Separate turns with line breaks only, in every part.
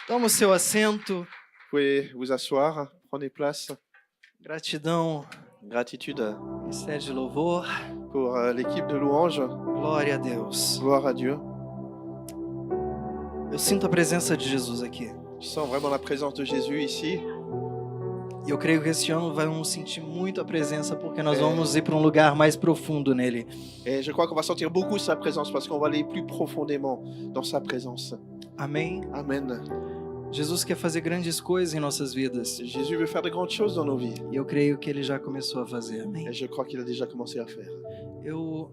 Toma o seu assento.
Vous pouvez vous asseoir, prenez place.
Gratidão,
Gratitude
ministério de louvor.
pour l'équipe de louanges.
Glória a Deus.
Gloire à Dieu.
Eu sinto a presença de Jesus aqui.
Je sens vraiment la présence de Jésus ici.
E eu creio que esse ano vamos sentir muito a presença, porque nós vamos ir para um lugar mais profundo nele.
Et je crois qu'on va sentir beaucoup sa présence parce qu'on va aller plus profondément dans sa présence.
Amém?
Amen.
Jesus quer fazer grandes coisas em nossas vidas.
Jésus veut faire de grandes choses dans nos vies.
E eu creio que ele já começou a fazer. Amém?
Et je crois qu'il a déjà commencé à faire.
Eu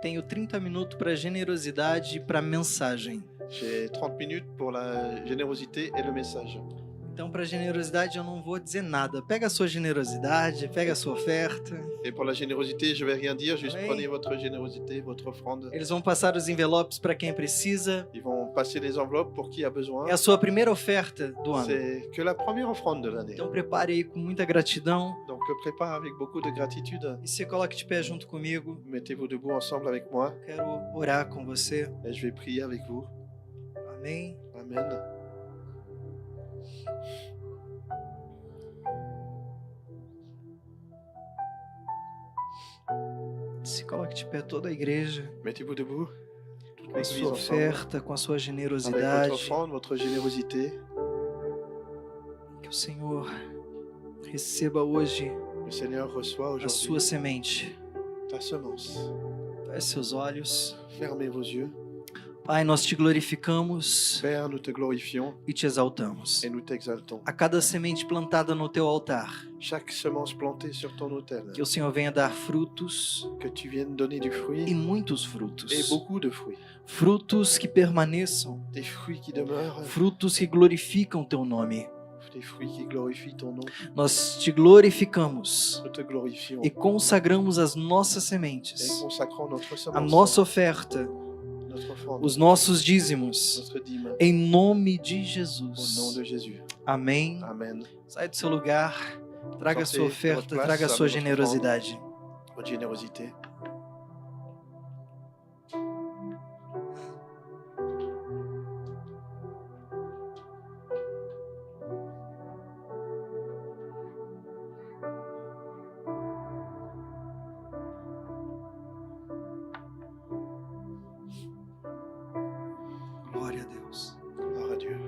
tenho 30 minutos para generosidade e para mensagem.
J'ai 30 minutes pour la générosité et le message.
Então, para generosidade eu não vou dizer nada. Pega a sua generosidade, pega a sua oferta.
Et pour la générosité, je vais rien dire, juste
Oui.
prenez votre générosité, votre offrande.
Eles vão passar os envelopes para quem precisa.
Ils vont passer les enveloppes pour qui a besoin.
É a sua primeira oferta do ano.
C'est que la première offrande de l'année.
Então prepare aí com muita gratidão
Donc prépare avec beaucoup de gratitude.
e se coloque de pé junto comigo.
Mettez-vous debout ensemble avec moi
Quero orar com você.
et je vais prier avec vous.
Amém?
Amen.
Se coloque de pé toda a igreja,
Mettez-vous debout. Toute
com a
l'église
sua
ensemble.
oferta, com a sua
Avec votre
generosidade.
offrande, votre générosité.
Que o Senhor receba hoje
Le Seigneur reçoit
a
aujourd'hui
sua semente.
ta semence.
Feche seus olhos.
Fermez vos yeux.
Pai, nós te glorificamos
Père, nous te glorifions
e te exaltamos.
et nous t'exaltons.
A cada semente plantada no teu altar,
Chaque semence plantée sur ton autel,
que o Senhor venha dar frutos
que tu viennes donner du fruit
e muitos
et
frutos.
beaucoup de fruits.
Frutos que permaneçam,
Des fruits qui demeurent,
frutos que glorificam teu nome.
des fruits qui glorifient ton nom.
Nós te glorificamos
Nous te glorifions
e consagramos as nossas
et
sementes,
consacrons notre
a
semence,
nossa oferta,
notre offrande,
os nossos dízimos,
notre dîme,
em nome de
au nom
Jesus.
de Jésus.
Amém.
Amen.
Sai do seu lugar, traga a sua
Sortez
oferta,
de votre
traga a
place,
sua
amenez votre
generosidade.
Votre générosité.
Glória a Deus.
Gloire à Dieu.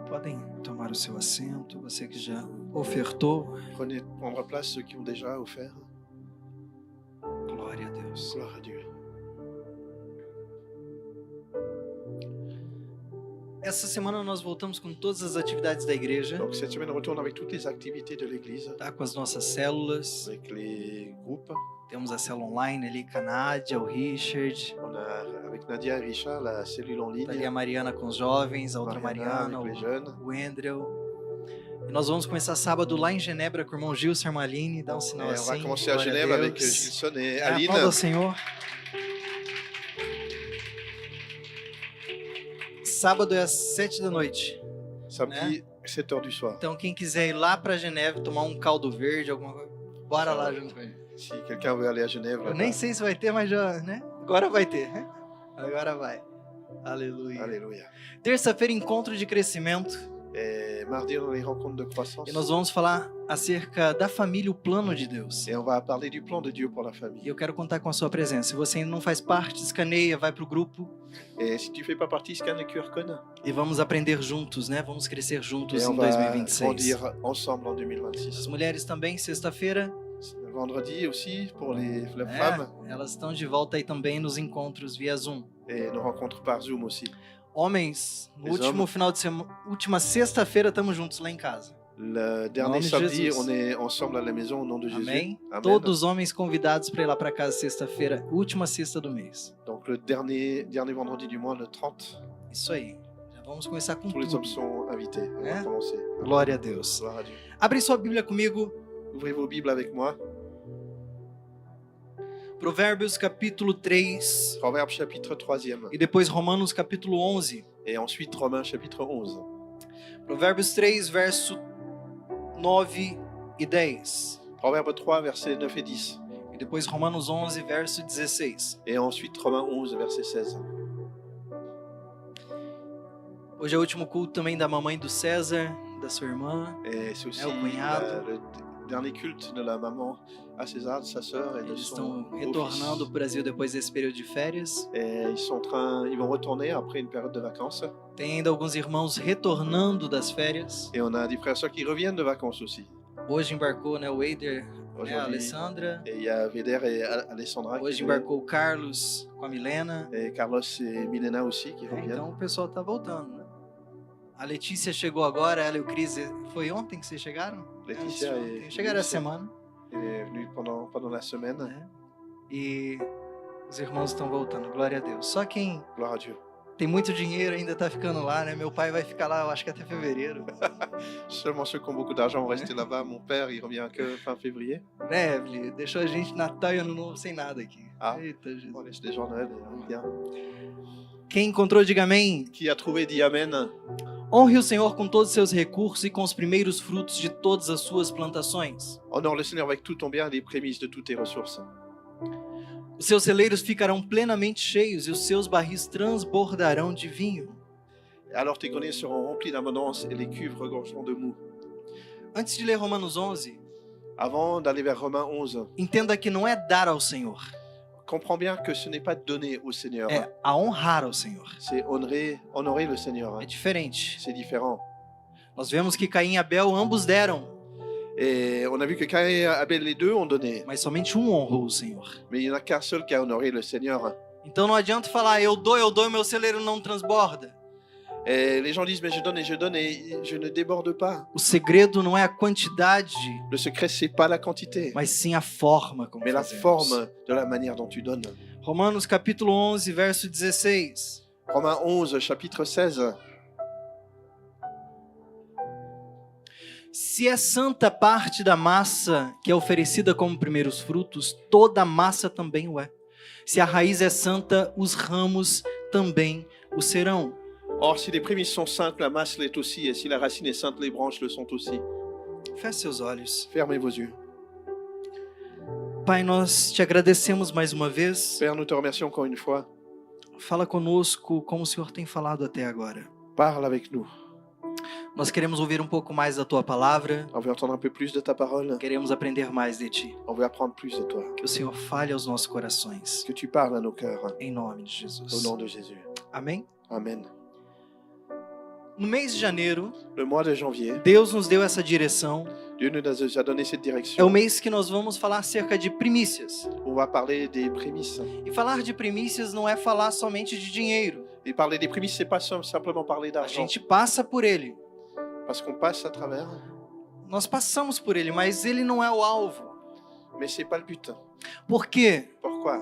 Podem tomar o seu assento, você que já ofertou.
Prenez prendre place ceux qui ont déjà offert.
Glória a Deus.
Gloire à Dieu.
Essa semana nós voltamos com todas as atividades da igreja,
Donc cette semaine, on retourne avec toutes les activités de l'Église,
tá? Com as nossas células.
avec les groupes.
Temos a célula online ali com a Nádia, o Richard,
On a avec Nadia et Richard la cellule en
tá ali
ligne.
a Mariana com os jovens, a outra
Mariana
Mariana,
avec les jeunes.
o Andrew. E nós vamos começar sábado lá em Genebra com o irmão Gilson Armalini, dá um sinal
Et on va
assim.
commencer à
glória
Genève avec
Deus.
Gilson et
Aplauda
Aline.
ao Senhor. Sábado é às 7 da noite.
Samedi, 7h du soir.
Então quem quiser ir lá pra Genebra tomar um caldo verde, alguma coisa, bora lá junto com ele.
Si quelqu'un veut aller à Genève,
Eu
là-bas,
nem sei se vai ter, mas já, né? Agora vai ter, né? Agora vai. Aleluia.
alléluia.
Terça-feira, encontro de crescimento.
Et mardi, on a les rencontres de croissance.
E nós vamos falar acerca da família, o plano de Deus.
Et on va parler du plan de Dieu pour la
E
famille.
eu quero contar com a sua presença. Se você ainda não faz parte, escaneia, vai pro grupo
Et si tu fais pas partie, scanne le QR code.
e vamos aprender juntos, né? Vamos crescer juntos
Et
em
on va
2026.
grandir ensemble en
As
2026.
mulheres também, sexta-feira,
Vendredi aussi, pour les
né?
femmes.
Elas estão de volta aí também nos encontros via Zoom.
Et nos rencontres par Zoom aussi.
Homens, no
Les
último
homens.
final de semana, última sexta-feira, estamos juntos lá em casa.
Le dernier
Nome de
samedi,
Jesus.
on est ensemble à la maison au nom de Jésus.
Amém?
Amen.
Todos os homens convidados para ir lá para casa sexta-feira, última sexta do mês.
Donc le dernier vendredi du mois, le 30,
Isso aí. Já vamos começar com
tous les hommes
tudo.
sont invités. On
Hein?
va commencer.
Glória a Deus.
Gloire à Dieu.
Abre sua Bíblia comigo.
Ouvrez vos Bibles avec moi.
Provérbios capítulo 3
Proverbe chapitre 3e.
e depois Romanos capítulo 11.
Et ensuite Romains chapitre 11.
Provérbios 3, verso 9 e 10.
Proverbe 3, versets 9 et 10.
depois Romanos 11, verso 16.
Et ensuite Romains 11, verset 16.
Hoje é o último culto também da mamãe do César, da sua irmã.
Et c'est aussi
au cunhado.
le dernier culte de la maman à César, de sa sœur et de
Eles
son
estão
beau-fils.
retornando para o Brasil depois desse período de férias.
Et ils vont retourner après une période de vacances.
Tem ainda alguns irmãos retornando das férias.
Et on a des frères et sœurs qui reviennent de vacances aussi.
Hoje embarcou, né, o Eider, né, a
Aujourd'hui,
Alessandra.
et il y a Véder et Alessandra qui
Hoje
viennent.
embarcou o Carlos com a Milena.
Et Carlos et Milena aussi qui
É,
reviennent.
então o pessoal tá voltando, né? A Letícia chegou agora, ela e o Cris. Foi ontem que vocês chegaram?
Laetitia
Ontem.
et
Chegaram essa
Lucia.
semana.
Elle est venue pendant la semaine.
Né? E os irmãos estão voltando, glória a Deus. Só quem
Gloire à Dieu.
tem muito dinheiro ainda tá ficando lá, né? Meu pai vai ficar lá, eu acho que até fevereiro.
Seulement ceux qui ont beaucoup d'argent vont rester là-bas. Mon père, il revient que fin février.
Né, Evelyn? Deixou a gente Natal e Ano Novo sem nada aqui.
Ah.
Eita, Jesus.
On laisse les gens Noël et on revient.
Quem encontrou, diga amém.
Qui a trouvé dit Amen.
Honre o Senhor com todos os seus recursos e com os primeiros frutos de todas as suas plantações.
Honore le Seigneur avec tout ton bien et les prémices de toutes tes ressources.
Os seus celeiros ficarão plenamente cheios e os seus barris transbordarão de vinho.
Alors tes greniers seront remplis d'abondance et les cuves regorgeront de mou.
Antes de ler Romanos 11,
Avant d'aller vers Romains 11,
entenda que não é dar ao Senhor,
comprends bien que ce n'est pas donner au Seigneur.
é a honrar ao Senhor.
C'est honorer le Seigneur.
É diferente.
C'est différent.
Nós vemos que Caim e Abel ambos deram,
Et on a vu que Caïn et Abel, les deux, ont donné.
mas somente um honrou o Senhor.
Mais il n'y en a qu'un seul qui a honoré le Seigneur.
Então não adianta falar, eu dou, e meu celeiro não transborda.
Et les gens disent, mais je donne et je ne déborde pas.
O segredo não é a quantidade,
Le secret, c'est pas la quantité,
mas sim a forma como
mais la
fazemos.
forme de la manière dont tu donnes.
Romanos capítulo 11, verso 16.
Romains 11, chapitre 16.
Se é santa parte da massa que é oferecida como primeiros frutos, toda a massa também o é. Se a raiz é santa, os ramos também o serão.
Or, si les prémices sont saintes, la masse l'est aussi, et si la racine est sainte, les branches le sont aussi.
Feche seus olhos.
Fermez vos yeux.
Pai, nós te agradecemos mais uma vez.
Père, nous te remercions encore une fois.
Fala conosco como o Senhor tem falado até agora.
Parle avec nous.
Nós queremos ouvir um pouco mais da tua palavra.
On veut entendre un peu plus de ta parole.
Queremos aprender mais de ti.
On veut apprendre plus de toi.
Que o Senhor fale aos nossos corações.
Que tu parles à nos cœurs.
Em nome de
Au
Jesus.
nom de Jésus.
Amém?
Amen.
No mês de janeiro,
Le mois de janvier,
Deus nos deu essa direção.
Dieu nous a donné cette
É o
direction.
mês que nós vamos falar acerca de primícias.
On va parler des prémices.
E falar de primícias não é falar somente de dinheiro.
Et parler des prémices, c'est pas simplement parler
A
d'argent.
gente passa por ele.
Parce qu'on passe à travers,
Nós passamos por ele, mas ele não é o alvo.
mais c'est pas le but.
Por quê?
Pourquoi?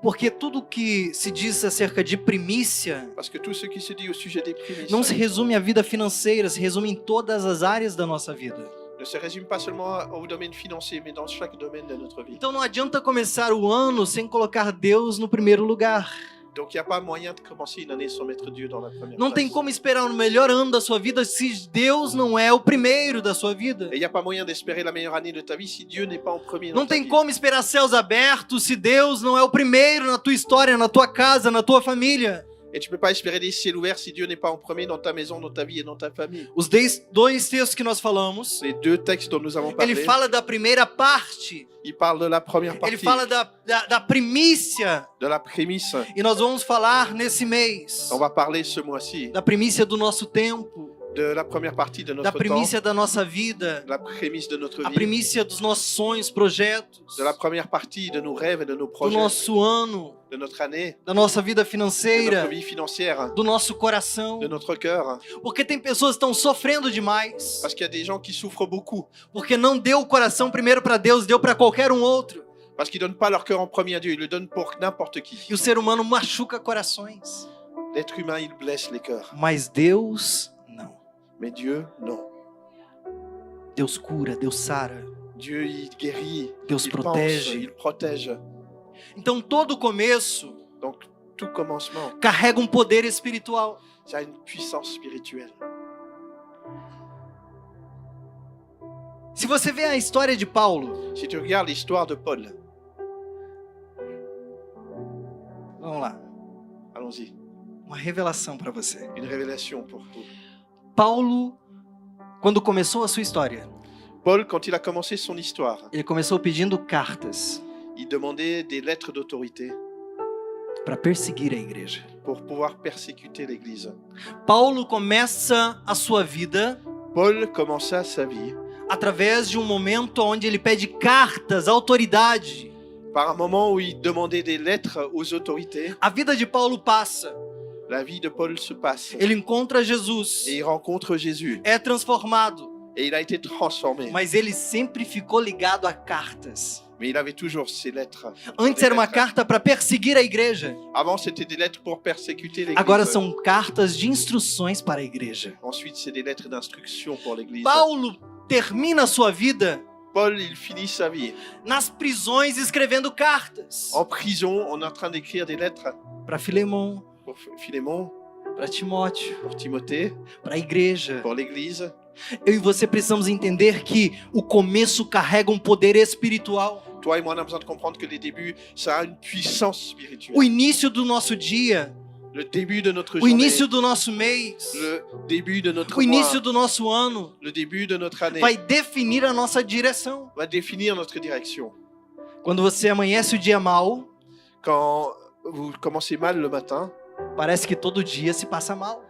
Porque tudo que se diz acerca de primícia
Parce que tout ce qui se dit au sujet des prémices
não se resume à vida financeira, se resume em todas as áreas da nossa vida.
ne se résume pas seulement au domaine financier, mais dans chaque domaine de notre vie.
Então não adianta começar o ano sem colocar Deus no primeiro lugar.
Donc il n'y a pas moyen de commencer une année sans mettre Dieu dans la première
Não tem
place.
como esperar o melhor ano da sua vida se Deus não é o primeiro da sua vida.
Et il n'y a pas moyen d'espérer la meilleure année de ta vie si Dieu n'est pas en premier dans
Não
ta
tem
vie.
como esperar céus abertos se Deus não é o primeiro na tua história, na tua casa, na tua família.
Et tu peux pas espérer des ciels ouverts si Dieu n'est pas en premier dans ta maison, dans ta vie et dans ta famille.
Os dois textos que nós falamos,
Les deux textes dont nous avons parlé,
ele fala da primeira parte,
il parle de la première partie,
ele fala da primícia,
de la prémisse.
e nós vamos falar nesse mês
On va parler ce mois-ci
da primícia do nosso tempo,
de la première partie de
da
notre temps,
primícia da nossa vida,
de la prémisse de notre
a
vie,
primícia dos nossos sonhos, projetos,
de la première partie de nos rêves et de nos
do
projets,
nosso ano,
de notre année,
da nossa vida
de
financeira,
notre vie financière,
do nosso coração.
de notre cœur.
Porque tem pessoas que estão sofrendo demais,
Parce qu'il y a des gens qui souffrent beaucoup,
porque não deu o coração primeiro para Deus, deu para qualquer outro.
parce qu'ils ne donnent pas leur cœur en premier à Dieu, ils le donnent pour n'importe qui.
E o ser humano machuca corações,
L'être humain, il blesse les cœurs.
mas Deus não.
Mais Dieu, non.
Deus cura, Deus sara,
Dieu, il guérit,
Deus
il
protege.
pense, il protège.
Então todo começo
Donc, tout commencement,
carrega um poder espiritual.
ça a une puissance spirituelle.
Se você vê a história de Paulo,
Si tu regardes l'histoire de Paul, Allons-y.
Uma revelação para você.
Une révélation pour vous.
Paulo, quando começou a sua história,
Paul, quand il a commencé son histoire,
ele começou pedindo cartas
il demandait des lettres d'autorité
para perseguir a igreja.
pour pouvoir persécuter l'Église.
Paulo começa a sua vida
Paul commença sa vie
através de um momento onde ele pede cartas à autoridade.
par un moment où il demandait des lettres aux autorités.
A vida de Paulo passa.
La vie de Paul se passe.
Ele encontra Jesus,
Et il rencontre Jésus.
é transformado,
Et il a été transformé.
mas ele sempre ficou ligado a cartas.
Mais il avait toujours ces lettres.
Antes
Des
era uma
lettres.
carta para perseguir a igreja.
Avant, c'était des lettres pour persécuter l'Église.
Agora são cartas de instruções para a igreja.
Ensuite, c'est des lettres d'instruction pour l'Église.
Paulo termina a sua vida
Paul, il finit sa vie
nas prisões escrevendo cartas
en prison, en train d'écrire des lettres
para Filemon,
pour Philémon,
para Timóteo,
pour Timothée,
para a igreja.
pour l'Église.
Eu e você precisamos entender que o começo carrega um poder espiritual.
Toi et moi, on a besoin de comprendre que les débuts, ça a une puissance spirituelle.
O início do nosso dia,
Le début de notre
o
journée,
início do nosso mês,
le début de notre
o início
mois,
do nosso ano
le début de notre année
vai definir a nossa direção.
va définir notre direction.
Quando você amanhece o dia mal,
Quand vous commencez mal le matin,
parece que todo dia se passa mal.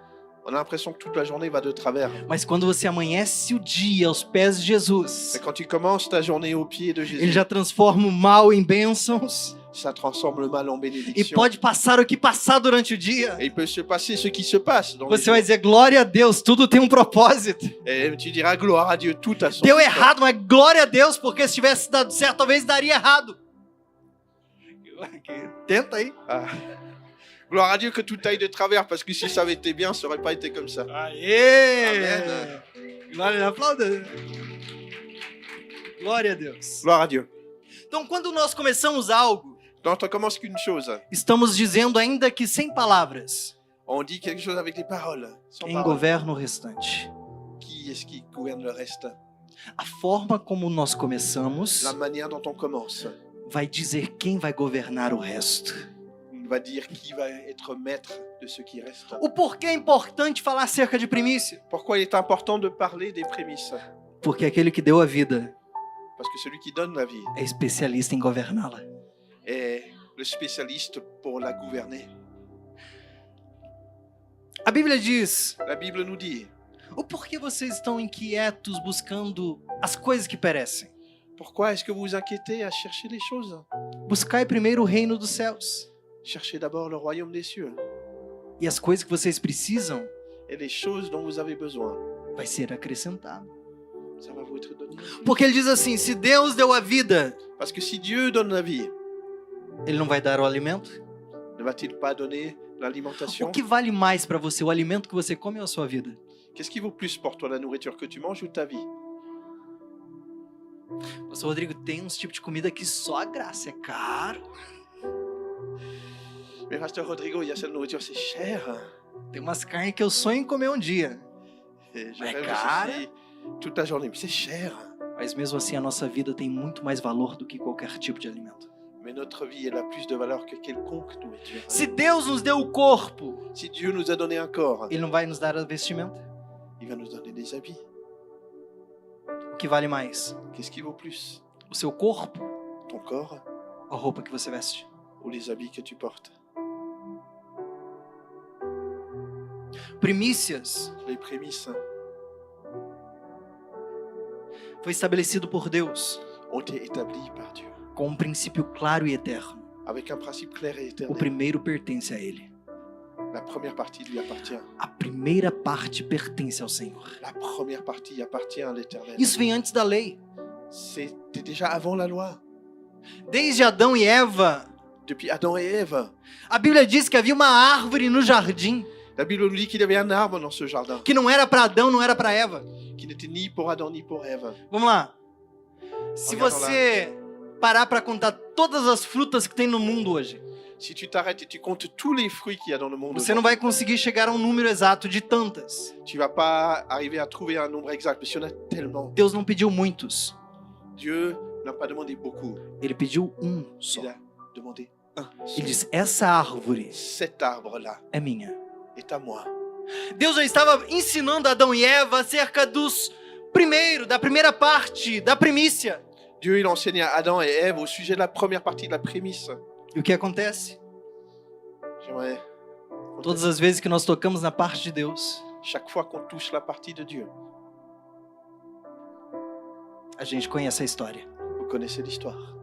on a l'impression que toute la journée va de travers.
Mas quando você amanhece o dia aos pés de Jesus,
Mais quand tu commences ta journée au pied de
ele
Jésus,
já transforma o mal em bênçãos
ça transforme le mal en
e
bénédiction.
pode passar o que passar durante o dia.
Et il peut se passer ce qui se passe dans les
Você vai
jours.
dizer, glória a Deus, tudo tem um propósito.
Et tu diras gloire à Dieu, tout a son
Deu
but.
errado, mas glória a Deus, porque se tivesse dado certo, talvez daria errado. Tenta aí.
Ah. Gloire à Dieu que tout aille de travers, parce que si ça avait été bien, ça aurait pas été comme ça.
Aê!
Amém.
Glória, aplauda. Glória a Deus.
Gloire à Dieu.
Então, quando nós começamos algo,
Quand on commence qu'une chose,
estamos dizendo, ainda que sem palavras,
on dit quelque chose avec des paroles. Sans
quem
paroles.
governa o restante.
Qui est-ce qui gouverne le reste?
A forma como nós começamos
La manière dont on commence
vai dizer quem vai governar o resto.
va dire qui va être maître de ce qui reste.
O porquê é importante falar acerca de primícia?
Pourquoi il est important de parler des prémices?
Porque aquele que deu a vida
Parce que celui qui donne la vie
é especialista em governá-la.
est le spécialiste pour la gouverner.
A Bíblia diz:
La Bible nous dit,
o porquê vocês estão inquietos buscando as coisas que perecem?
pourquoi est-ce que vous vous inquiétez à chercher les choses?
Buscai primeiro o reino dos céus.
Cherchez d'abord le royaume des cieux.
E as coisas que vocês precisam
Et les choses dont vous avez besoin,
vai ser acrescentado.
ça va vous être donné.
Porque ele diz assim: se Deus deu a vida,
Parce que si Dieu donne la vie,
ele não vai dar o alimento?
ne va-t-il pas donner
O
l'alimentation?
que vale mais para você, o alimento que você come ou a sua vida?
Qu'est-ce qui vaut plus pour toi, la nourriture que tu manges ou ta vie?
Pastor Rodrigo, tem uns tipos de comida que só a graça é caro.
Mais Pasteur Rodrigo, il y a cette nourriture, c'est cher.
Tem umas carnes que eu sonho em comer um dia.
Et je
Mais
rêve de
cara.
ceci toute la journée, mais c'est cher.
Mas mesmo assim a nossa vida tem muito mais valor do que qualquer tipo de alimento.
Mais notre vie, elle a plus de valeur que quelconque nourriture.
Se Deus nos deu o corpo,
Si Dieu nous a donné un corps,
ele não vai nos dar a vestimenta?
il va nous donner des habits.
O que vale mais?
Qu'est-ce qui vaut plus?
O seu corpo
Ton corps
ou a roupa que você veste?
ou les habits que tu portes?
Primícias
Les prémices
foi estabelecido por Deus
ont été établies par Dieu
com um princípio claro e eterno.
avec un principe clair et
O
éternel.
primeiro pertence a Ele.
La première partie lui appartient.
A primeira parte pertence ao Senhor.
La première partie appartient à l'Éternel.
Isso vem antes da lei.
C'était déjà avant la loi.
Desde Adão e Eva,
Depuis Adam et Ève,
a Bíblia diz que havia uma árvore no jardim
la Bible nous dit qu'il y avait un arbre dans ce jardin
que não era para Adão, não era para Eva.
qui n'était ni pour Adam ni pour Ève.
Vamos lá. Se
Olha
você parar para contar todas as frutas que tem no mundo hoje,
Si tu t'arrêtes et tu comptes tous les fruits qu'il y a dans le monde,
você não vai conseguir chegar a um número exato de tantas.
tu vas pas arriver à trouver un nombre exact, parce qu'il y en a tellement.
Deus não pediu muitos,
Dieu n'a pas demandé beaucoup,
ele pediu um só.
il a demandé
Ele diz: essa árvore
cet arbre-là
é minha.
est à moi.
Deus já estava ensinando Adão e Eva acerca da primeira parte, da primícia.
Dieu, il enseigne à Adam et Ève au sujet de la première partie de la prémisse.
E o que acontece?
J'aimerais,
Todas as vezes que nós tocamos na parte de Deus,
chaque fois qu'on touche la partie de Dieu,
a gente conhece a história.
vous connaissez l'histoire.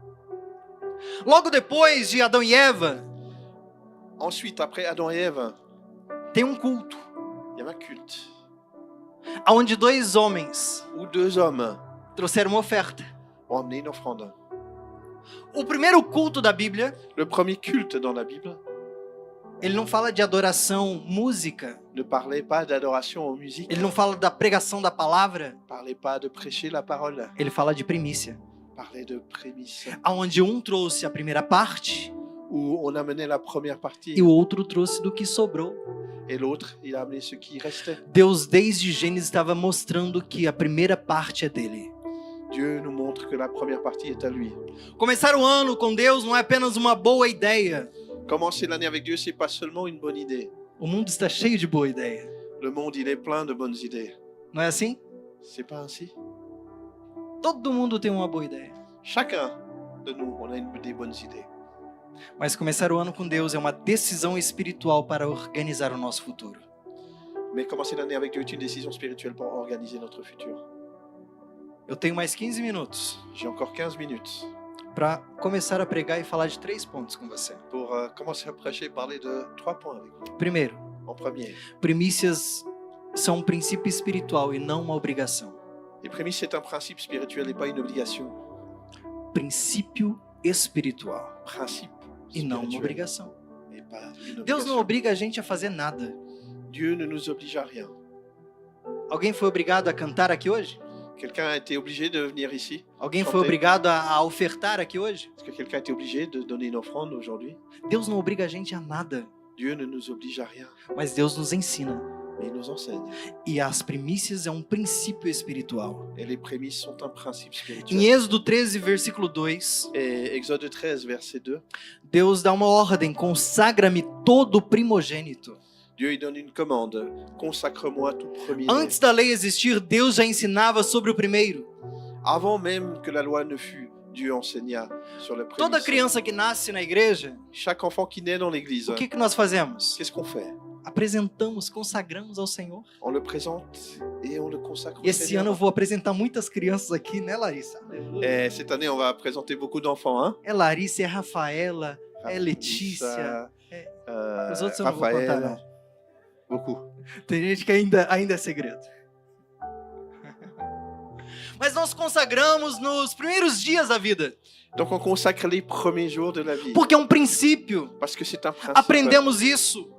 Logo depois de Adão e Eva,
Ensuite, après Adam et Ève,
tem um culto,
il y avait un culte
onde dois homens
où deux hommes
trouxeram uma oferta.
ont amené une offrande.
O primeiro culto da Bíblia,
Le premier culte dans la Bible
ele não fala de adoração, música.
ne parlait pas d'adoration aux musiques,
Ele não fala da pregação da palavra.
ne parlait pas de prêcher la parole,
Ele fala de primícia.
parlait de prémisse,
Onde um trouxe a primeira parte
où on amenait la première partie
e o outro trouxe do que sobrou.
et l'autre, il a amené ce qui restait.
Deus, desde Gênesis, estava mostrando que a primeira parte é dele.
Dieu nous montre que la première partie est à lui.
Começar o ano com Deus não é apenas uma boa ideia.
Commencer l'année avec Dieu, c'est pas seulement une bonne idée.
O mundo está cheio de boa ideia.
Le monde, il est plein de bonnes idées.
Não é assim?
C'est pas ainsi.
Todo mundo tem uma boa ideia.
Chacun de nous, on a des bonnes idées.
Mas começar o ano com Deus é uma decisão espiritual para organizar o nosso futuro.
Mais commencer l'année avec Dieu est une décision spirituelle pour organiser notre futur.
Eu tenho mais 15 minutos
J'ai encore 15 minutes
para começar a pregar e falar de 3 pontos com você.
pour commencer à prêcher et parler de 3 points avec vous.
Primeiro,
En premier,
primícias são um princípio espiritual e não uma obrigação.
les prémices, c'est un principe spirituel et pas une obligation.
Princípio espiritual
Principe
e não uma
spirituel
obrigação.
et pas une
Deus não
obligation.
obriga a gente a fazer nada.
Dieu ne nous oblige à rien.
Alguém foi obrigado a cantar aqui hoje?
Quelqu'un a été obligé de venir ici?
Alguém foi
Chanter.
obrigado a ofertar aqui hoje?
Est-ce que quelqu'un a été obligé de donner une offrande aujourd'hui?
Deus não obriga a gente a nada,
Dieu ne nous oblige à rien,
mas Deus nos ensina.
mais il nous enseigne.
E as primícias é um princípio espiritual.
Et les prémices sont un principe
Em
spirituel.
Êxodo 13, versículo 2,
Et Exode 13, verset 2,
Deus dá uma ordem: consagra-me todo primogênito.
Dieu il donne une commande, consacre-moi tout premier-né.
Antes da lei existir, Deus já ensinava sobre o primeiro.
Avant même que la loi ne fût, Dieu enseigna sur les
Toda
prémices.
criança que nasce na igreja,
Chaque enfant qui naît dans l'église,
o que nós fazemos?
qu'est-ce qu'on fait?
Apresentamos, consagramos ao Senhor.
On le présente et on le consacre au
E esse
Seigneur.
ano eu vou apresentar muitas crianças aqui, né, Larissa?
Et cette année, on va présenter beaucoup d'enfants. Hein?
É Larissa, é Rafaela, é Letícia. Os outros eu não vou contar, não.
Beaucoup.
Tem gente que ainda é segredo. Mas nós consagramos nos primeiros dias da vida.
Donc on consacre les premiers jours de la vie.
Porque é um princípio.
Parce que c'est un principe.
Aprendemos isso.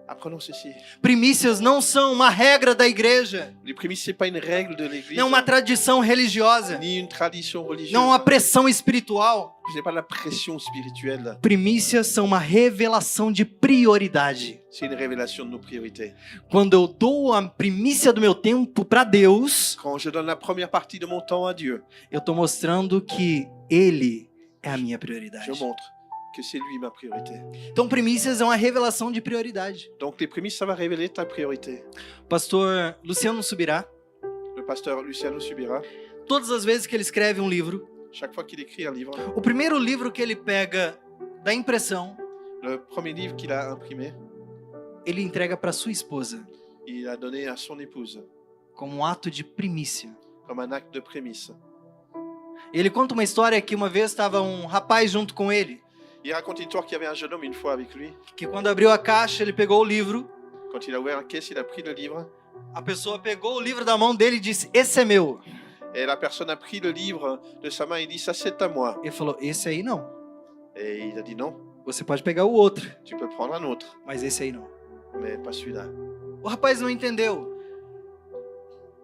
Apprenons ceci.
Primícias não são uma regra da igreja.
Les prémices, c'est pas une règle de l'église.
Não é uma tradição religiosa.
Ni une tradition religieuse.
Não é uma pressão espiritual.
Ce n'est pas la pression spirituelle.
Primícias são uma revelação de prioridade.
C'est une révélation de nos priorités.
Quando eu dou a primícia do meu tempo para Deus,
Quand je donne la première partie de mon temps à Dieu,
eu estou mostrando que Ele é a minha prioridade.
je montre que c'est lui ma priorité.
Então, primícias é uma revelação de prioridade.
Donc les prémices, ça va révéler ta priorité.
Pastor Luciano Subirá,
Le pasteur Luciano Subira,
todas as vezes que ele escreve um livro,
chaque fois qu'il écrit un livre,
o primeiro livro que ele pega da impressão,
le premier livre qu'il a imprimé,
ele entrega para sua esposa,
il a donné à son épouse,
como um ato de primícia.
comme un acte de prémisse.
Ele conta uma história que uma vez estava um rapaz junto com ele,
Il raconte une histoire qu'il y avait un jeune homme une fois avec lui.
que quando abriu a caixa, ele pegou o livro,
Quand il a ouvert la caisse, il a pris le livre.
a pessoa pegou o livro da mão dele e disse: "Esse é meu."
Et la personne a pris le livre de sa main et dit, ça c'est à moi.
Ele falou: "Esse aí não.
Et il a dit, non,
Você pode pegar o outro,
tu peux prendre un autre,
mas esse aí não."
mais pas celui-là.
O rapaz não entendeu.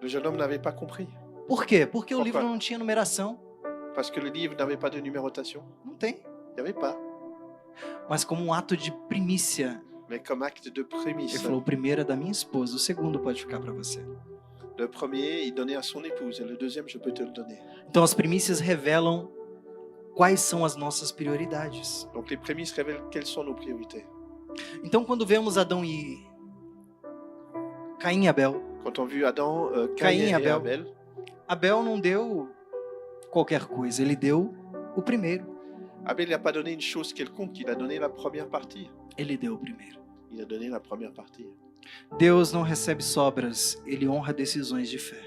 Le jeune homme n'avait pas compris,
Por quê? Porque o
Opa.
livro não tinha numeração.
parce que le livre n'avait pas de numérotation.
Não tem.
Il n'y avait pas.
Mas como um ato de primícia,
Mais comme acte de
ele
prémisse.
falou: "O primeiro é da minha esposa, o segundo pode ficar para você."
Le premier, il donnait à son épouse, et le deuxième, je peux te le donner.
Então as primícias revelam quais são as nossas prioridades.
Donc les prémices révèlent quelles sont nos priorités.
Então, quando vemos Adão e Caim e Abel,
Quand on a vu Adam,
Caïn
Caïn
et
et
Abel.
Abel,
Abel não deu qualquer coisa, ele deu o primeiro.
Abel n'a pas donné une chose quelconque, il a donné la première partie.
Ele deu o primeiro.
Il a donné la première partie.
Deus não recebe sobras, ele honra decisões de fé.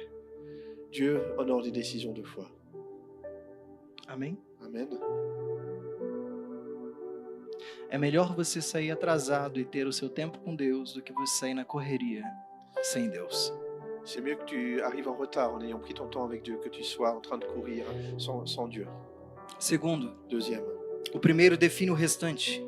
Dieu honore des décisions de foi.
Amém?
Amen.
É melhor você sair atrasado e ter o seu tempo com Deus do que você sair na correria sem Deus.
C'est mieux que tu arrives en retard en ayant pris ton temps avec Dieu, que tu sois en train de courir sans Dieu.
Segundo,
Deuxième,
o primeiro define o restante.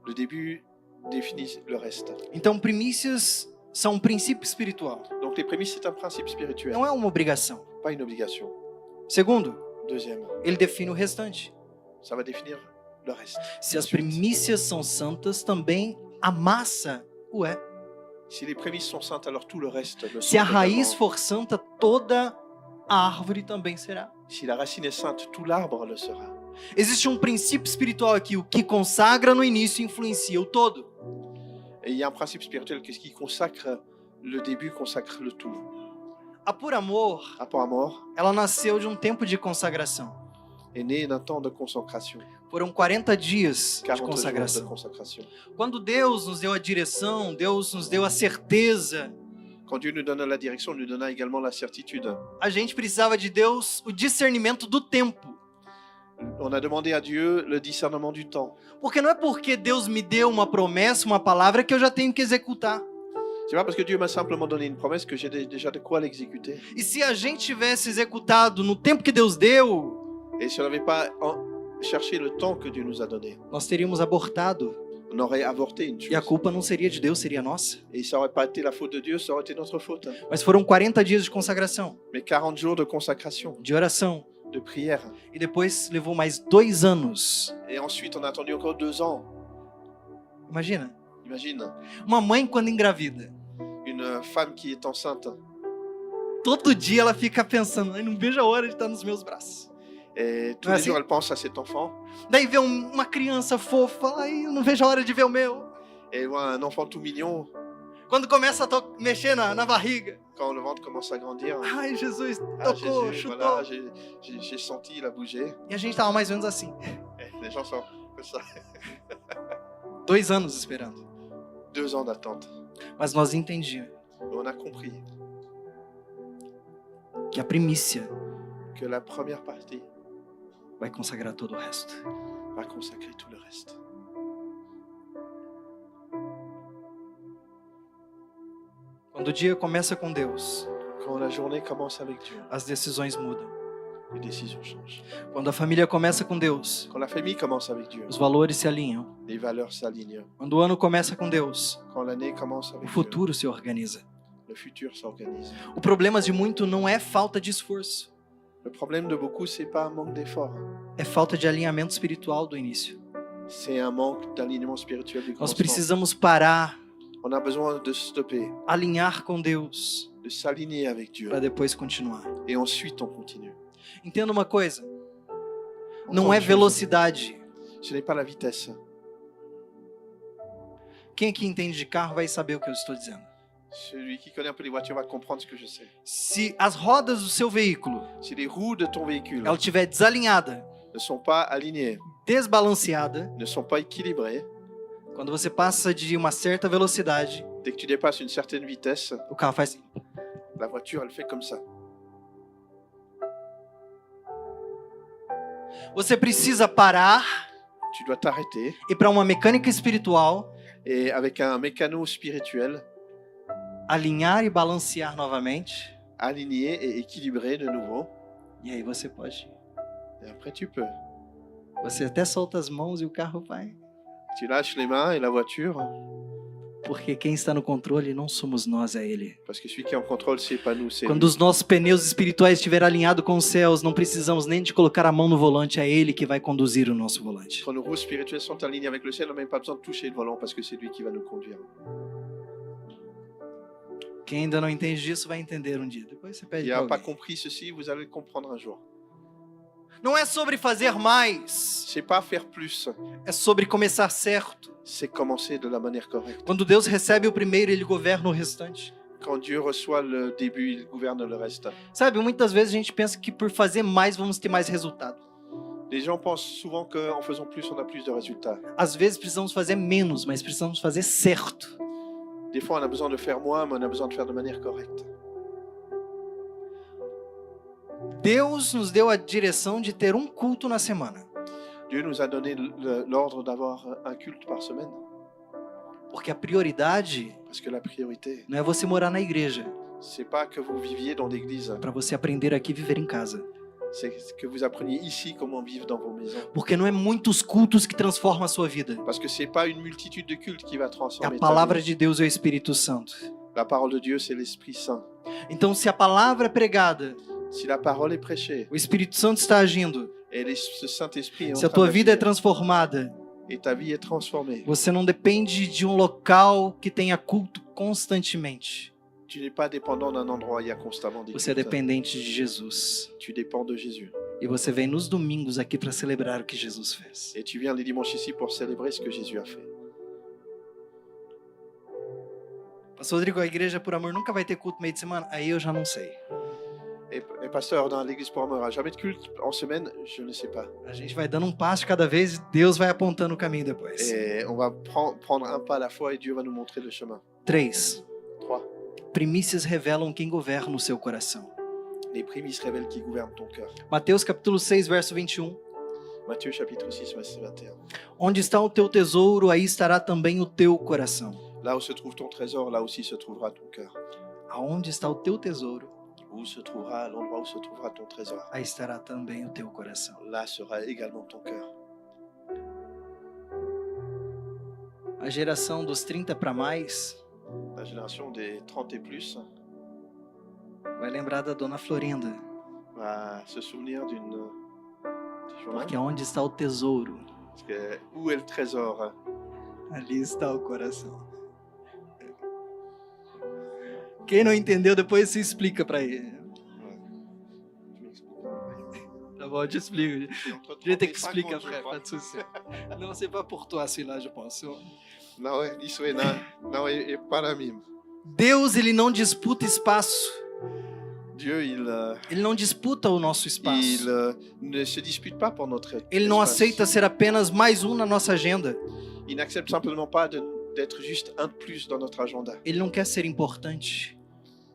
le début définit le reste.
Então, primícias são um princípio espiritual,
Donc les prémices, c'est un principe spirituel,
não é uma obrigação.
pas une obligation.
Segundo,
Deuxième,
ele define o restante.
ça va définir le reste.
Se as primícias são santas, também a massa o é.
Si les prémices sont saintes, alors tout le reste le
Se a
sont
raiz
également.
for santa, toda a árvore também será.
Si la racine est sainte, tout l'arbre le sera.
Existe um princípio espiritual aqui, o que consagra no início influencia o todo.
Et il y a un principe spirituel que ce qui consacre le début consacre le tout.
A por amor,
Rapport à mort
ela nasceu de um tempo de consagração.
est né d'un temps de consacration,
Foram 40 dias de
40 jours de
consagração.
consacration.
Quando Deus nos deu a direção, Deus nos deu a certeza,
Quand Dieu nous donne la direction, il nous donna également la certitude.
a gente precisava de Deus o discernimento do tempo.
On a demandé à Dieu le discernement du temps.
Porque não é porque Deus me deu uma promessa, uma palavra, que eu já tenho que executar.
C'est pas parce que Dieu m'a simplement donné une promesse que j'ai déjà de quoi l'exécuter.
E se a gente tivesse executado no tempo que Deus deu,
Et si on n'avait pas cherché le temps que Dieu nous a donné,
nós teríamos abortado.
on aurait avorté une chose.
E a culpa não seria de Deus, seria nossa.
Et ça aurait pas été la faute de Dieu, ça aurait été notre faute.
Mas foram 40 dias de consagração,
Mais 40 jours de consacration,
de oração.
de prière.
E depois levou mais 2 anos.
Et ensuite, on a attendu encore 2 ans.
Imagina,
Imagine,
uma mãe quando engravida,
une femme qui est enceinte.
todo dia ela fica pensando, "Ai, não vejo a hora de estar nos meus braços."
Et tous
Ah,
les
si.
jours, elle pense à cet enfant.
Daí vê uma criança fofa, ai, eu não vejo a hora de ver o meu.
Et elle voit un enfant tout mignon.
Quando começa a mexer na barriga,
Quand le ventre commence à grandir.
ai, Jesus,
Ah,
tocou,
Jésus,
chutou.
voilà, j'ai senti, il a bougé.
E a gente tava mais ou menos assim,
Et les gens sont comme ça.
2 anos esperando.
2 ans d'attente.
Mas nós entendíamos
Mais on a compris
que a primícia
que la première partie
vai consagrar todo o resto.
va consacrer tout le reste.
Quando o dia começa com Deus,
Quand la journée commence avec Dieu,
as decisões mudam.
les décisions changent.
Quando a família começa com Deus,
Quand la famille commence avec Dieu,
os valores se alinham.
les valeurs s'alignent.
Quando o ano começa com Deus,
Quand l'année commence
o
avec Dieu,
futuro se organiza.
le futur s'organise.
O problema de muito não é falta de esforço,
Le problème de beaucoup, c'est pas un manque d'effort,
é falta de alinhamento espiritual do início.
c'est un manque d'alignement spirituel du
Nós
commencement.
precisamos parar,
On a besoin de stopper,
alinhar com Deus,
de s'aligner avec Dieu,
para depois continuar.
et ensuite on continue.
Entenda uma coisa,
Entende
não é
une chose,
velocidade.
ce n'est pas la vitesse.
Quem aqui entende de carro vai saber o que eu estou dizendo.
Celui qui connaît un peu les voitures va comprendre ce que je sais.
Se as rodas do seu veículo
Si les roues de ton véhicule
ela estiver desalinhada,
ne sont pas alignées,
desbalanceada,
ne sont pas équilibrées,
quando você passa de uma certa velocidade,
dès que tu dépasses une certaine vitesse,
o carro faz assim.
la voiture, elle fait comme ça.
Você precisa parar
Tu dois t'arrêter
e para uma mecânica espiritual
et avec un mécano spirituel,
alinhar e balancear novamente.
aligner et équilibrer de nouveau.
E aí você pode.
Et après, tu peux.
Você até solta as mãos e o carro vai.
Tu lâches les mains et la voiture,
Porque quem está no controle não somos nós, é Ele.
parce que celui qui est en contrôle, c'est pas nous, c'est
Quando
lui.
os nossos pneus espirituais estiverem alinhados com os céus, não precisamos nem de colocar a mão no volante, é Ele que vai conduzir o nosso volante.
Quand nos roues spirituelles sont alignées avec le ciel, on n'a même pas besoin de toucher le volant parce que c'est lui qui va nous conduire.
Quem ainda não entende disso vai entender um dia. Depois você
Qui
pede
n'a
para
pas
alguém.
compris ceci, vous allez le comprendre un jour.
Não é sobre fazer mais,
C'est pas faire plus,
é sobre começar certo.
c'est commencer de la manière correcte.
Quando Deus recebe o primeiro, Ele governa o restante.
Quand Dieu reçoit le début, il gouverne le reste.
Sabe, muitas vezes a gente pensa que por fazer mais vamos ter mais resultado.
Les gens pensent souvent qu'en faisant plus, on a plus de résultats.
Às vezes precisamos fazer menos, mas precisamos fazer certo.
Des fois, on a besoin de faire moins, mais on a besoin de faire de manière correcte.
Deus nos deu a direção de ter um culto na semana.
Dieu nous a donné l'ordre d'avoir un culte par semaine.
Porque a prioridade
Parce que la priorité,
não é você morar na igreja,
c'est pas que vous viviez dans l'église,
para você aprender aqui a viver em casa.
c'est que vous appreniez ici comment vivre dans vos maisons.
Porque não é muitos cultos que transformam a sua vida.
Parce que c'est pas une multitude de cultes qui va
A
transformer ta
palavra
vie.
de Deus é o Espírito Santo.
La parole de Dieu, c'est l'Esprit Saint.
Então, se a palavra é pregada,
Si la parole est prêchée,
o Espírito Santo está agindo,
et le Saint-Esprit est en
se a
train
tua vida é
d'agir,
transformada,
et ta vie est transformée,
você não depende de um local que tenha culto constantemente.
tu n'es pas dépendant d'un endroit, il y a constamment des
Você é
cultes.
dependente de Jesus.
Tu dépends de Jésus.
E você vem nos domingos aqui para celebrar o que Jesus fez.
Et tu viens les dimanches ici pour célébrer ce que Jésus a fait.
Pastor Rodrigo, a igreja por amor nunca vai ter culto meio de semana? Aí eu já não sei.
Et pasteur, dans l'église pour amour, jamais de culte en semaine? Je ne sais pas.
A gente vai dando um passo de cada vez e Deus vai apontando o caminho depois.
Et on va prendre un pas à la fois et Dieu va nous montrer le chemin.
3.
3.
Primícias revelam quem governa o seu coração.
Les prémices révèlent qui gouverne ton cœur.
Mateus capítulo 6, verso 21.
Matthieu chapitre 6, verset 21.
Onde está o teu tesouro, aí estará também o teu coração.
Là où se trouve ton trésor, là aussi se trouvera ton cœur.
Aonde está o teu tesouro,
Où se trouvera l'endroit où se trouvera ton trésor.
aí estará também o teu coração.
Là sera également ton cœur.
A geração dos 30 para mais
La génération des 30 et plus
vai lembrar da dona Florinda.
va se souvenir d'une...
Porque onde está o tesouro,
Parce que où est le trésor?
ali está o coração. Quem não entendeu, depois se explica para ele. Tá bom, eu te explico. Je vais t'expliquer après, pas de souci. Non, c'est pas pour toi celui-là, je pense.
Não, isso é não é para mim.
Deus, ele não disputa espaço.
Dieu,
Ele não disputa o nosso espaço.
il ne se dispute pas pour notre
Ele não
espace.
aceita ser apenas mais um na nossa agenda.
Il n'accepte simplement pas d'être juste un de plus dans notre agenda.
Ele não quer ser importante.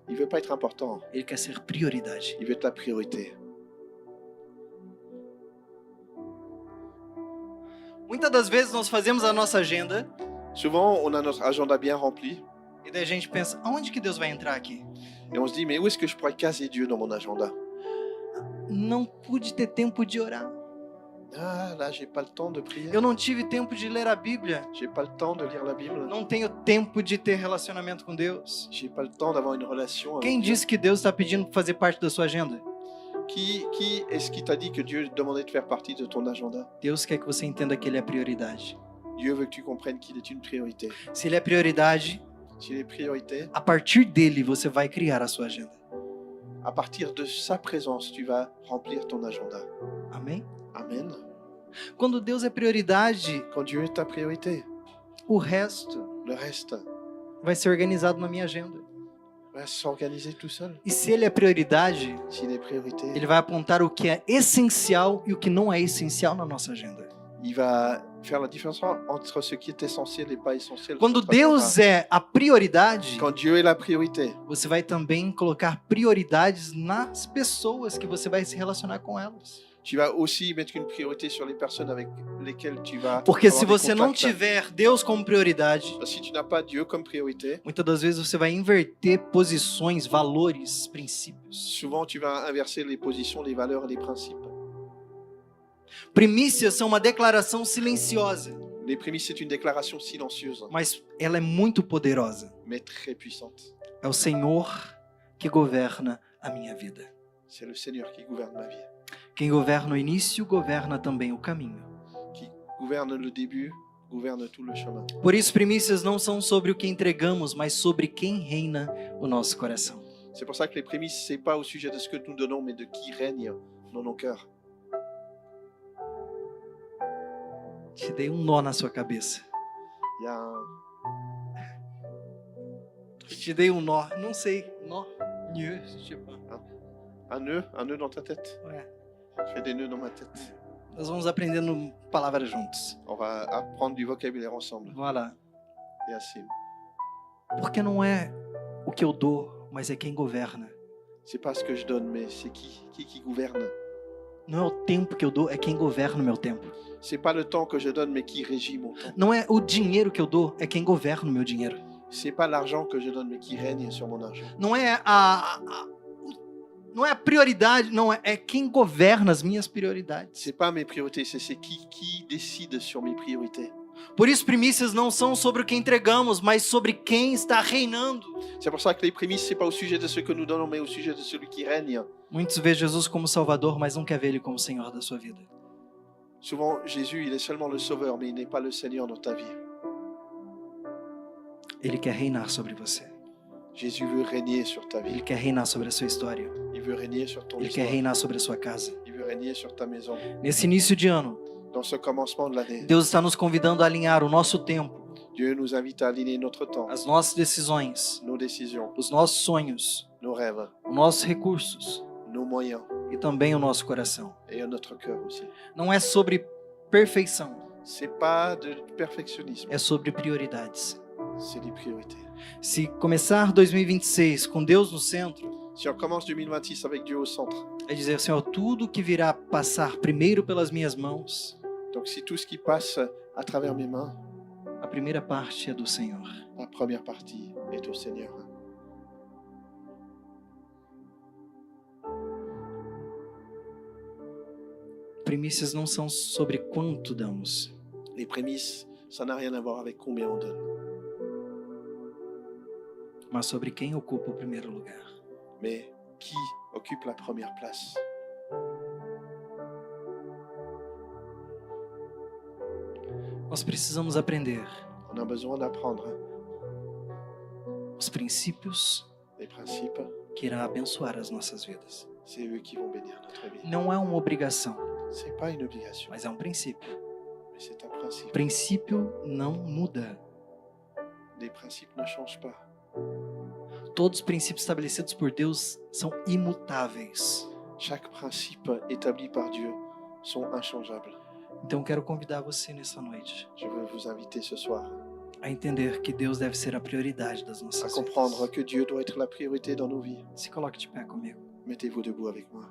Il veut pas être important.
Ele quer ser prioridade.
Il veut être la priorité.
Muitas das vezes nós fazemos a nossa agenda
Souvent, on a notre agenda bien rempli
e daí a gente pensa, aonde que Deus vai entrar aqui?
et on se dit, mais où est-ce que je pourrais caser Dieu dans mon agenda?
Não pude ter tempo de orar.
Ah, là, j'ai pas le temps de prier.
Eu não tive tempo de ler a Bíblia.
J'ai pas le temps de lire la Bible.
Não tenho tempo de ter relacionamento com Deus.
J'ai pas le temps d'avoir une relation avec
Quem
Dieu.
disse que Deus está pedindo para fazer parte da sua agenda?
Qui est-ce qui t'a dit que Dieu demandait de faire partie de ton agenda?
Deus quer que você entenda que Ele é prioridade.
Dieu veut que tu comprennes qu'il est une priorité.
Se Ele é prioridade,
S'il est priorité,
a partir dele você vai criar a sua agenda.
à partir de sa présence, tu vas remplir ton agenda.
Amém?
Amen.
Quando Deus é prioridade,
Quand Dieu est ta priorité,
o resto
le reste
vai ser organizado na minha agenda.
va s'organiser tout seul.
E se Ele é prioridade,
S'il est priorité,
Ele vai apontar o que é essencial e o que não é essencial na nossa agenda.
il va faire la différence entre ce qui est essentiel et pas essentiel.
Quando
sur notre
Deus
agenda.
é a prioridade,
Quand Dieu est la priorité,
você vai também colocar prioridades nas pessoas que você vai se relacionar com elas.
tu vas aussi mettre une priorité sur les personnes avec lesquelles tu vas
Porque
avoir
se
des
você não
contacts.
tiver Deus como prioridade,
Si tu n'as pas Dieu comme priorité,
muitas das vezes você vai inverter posições, valores, princípios.
souvent tu vas inverser les positions, les valeurs et les principes.
Primícias são uma declaração silenciosa,
Les prémices, c'est une déclaration silencieuse,
mas ela é muito poderosa.
mais très puissante.
É o Senhor que governa a minha vida.
C'est le Seigneur qui gouverne ma vie,
Quem governa o início, governa também o caminho.
qui gouverne le début, gouverne tout le chemin.
Por isso, primícias não são sobre o que entregamos, mas sobre quem reina o nosso coração.
C'est pour ça que les prémices, c'est pas au sujet de ce que nous donnons, mais de qui règne dans nos cœurs.
Te dei um nó na sua cabeça.
Il y a un,
Te dei um nó. Não sei. Nó. Nhe, je sais pas.
un nœud dans ta tête.
É.
Je fais des nœuds dans ma tête.
Nós vamos aprendendo palavras juntos.
On va apprendre du vocabulaire ensemble.
Voilà.
Et assim,
Porque não é o que eu dou, mas é quem governa.
c'est pas ce que je donne, mais c'est qui gouverne.
Não é o tempo que eu dou, é quem governa o meu tempo.
C'est pas le temps que je donne, mais qui régit mon temps.
Não é o dinheiro que eu dou, é quem governa o meu dinheiro.
C'est pas l'argent que je donne, mais qui règne sur mon argent.
Não é não é a prioridade, não é quem governa as minhas prioridades.
C'est pas mes priorités, c'est qui décide sur mes priorités.
Por isso, primícias não são sobre o que entregamos, mas sobre quem está reinando.
C'est pour ça que les prémices, c'est pas au sujet de ce que nous donnons, mais au sujet de celui qui règne.
Muitos vê Jesus como Salvador, mas não quer ver Ele como Senhor da sua vida.
Souvent, Jésus, il est seulement le sauveur, mais il n'est pas le Seigneur dans ta vie.
Ele quer reinar sobre você.
Jésus veut régner sur ta
Ele
vie.
quer reinar sobre a sua história.
Il veut régner sur ton
Ele quer
histoire.
reinar sobre a sua casa.
Il veut régner sur ta maison.
Nesse início de ano,
Dans ce commencement de l'année,
Deus está nos convidando a alinhar o nosso tempo,
Dieu nous invite à aligner notre temps,
as nossas decisões,
nos décisions,
os nossos sonhos,
nos rêves,
os nossos recursos
nos moyens
e também o nosso coração.
et notre cœur aussi.
Não é sobre perfeição,
C'est pas de perfectionnisme,
é sobre prioridades.
c'est des priorités.
Se começar 2026 com Deus no centro,
Si on commence 2026 avec Dieu au centre,
é dizer, Senhor, tudo que virá passar primeiro pelas minhas mãos,
donc si tout ce qui passe à travers mes mains,
a primeira parte é do Senhor.
la première partie est au Seigneur.
Primícias não são sobre quanto damos,
Les prémices, ça n'a rien à voir avec combien on donne,
mas sobre quem ocupa o primeiro lugar.
mais qui occupe la première place.
Nós precisamos aprender
On a besoin d'apprendre
os princípios
les principes,
que irá abençoar as nossas vidas.
c'est eux qui vont bénir notre vie.
Não é uma obrigação,
C'est pas une obligation,
mas é um princípio.
mais c'est un principe.
Princípio não muda.
Les principes ne changent pas.
Todos os princípios estabelecidos por Deus são imutáveis.
Chaque principe établi par Dieu sont inchangeables.
Então eu quero convidar você nessa noite
Je veux vous inviter ce soir
a entender que Deus deve ser a prioridade das
à
nossas
comprendre
vidas.
que Dieu doit être la priorité dans nos vies.
Se coloque de pé comigo.
Mettez-vous debout avec moi.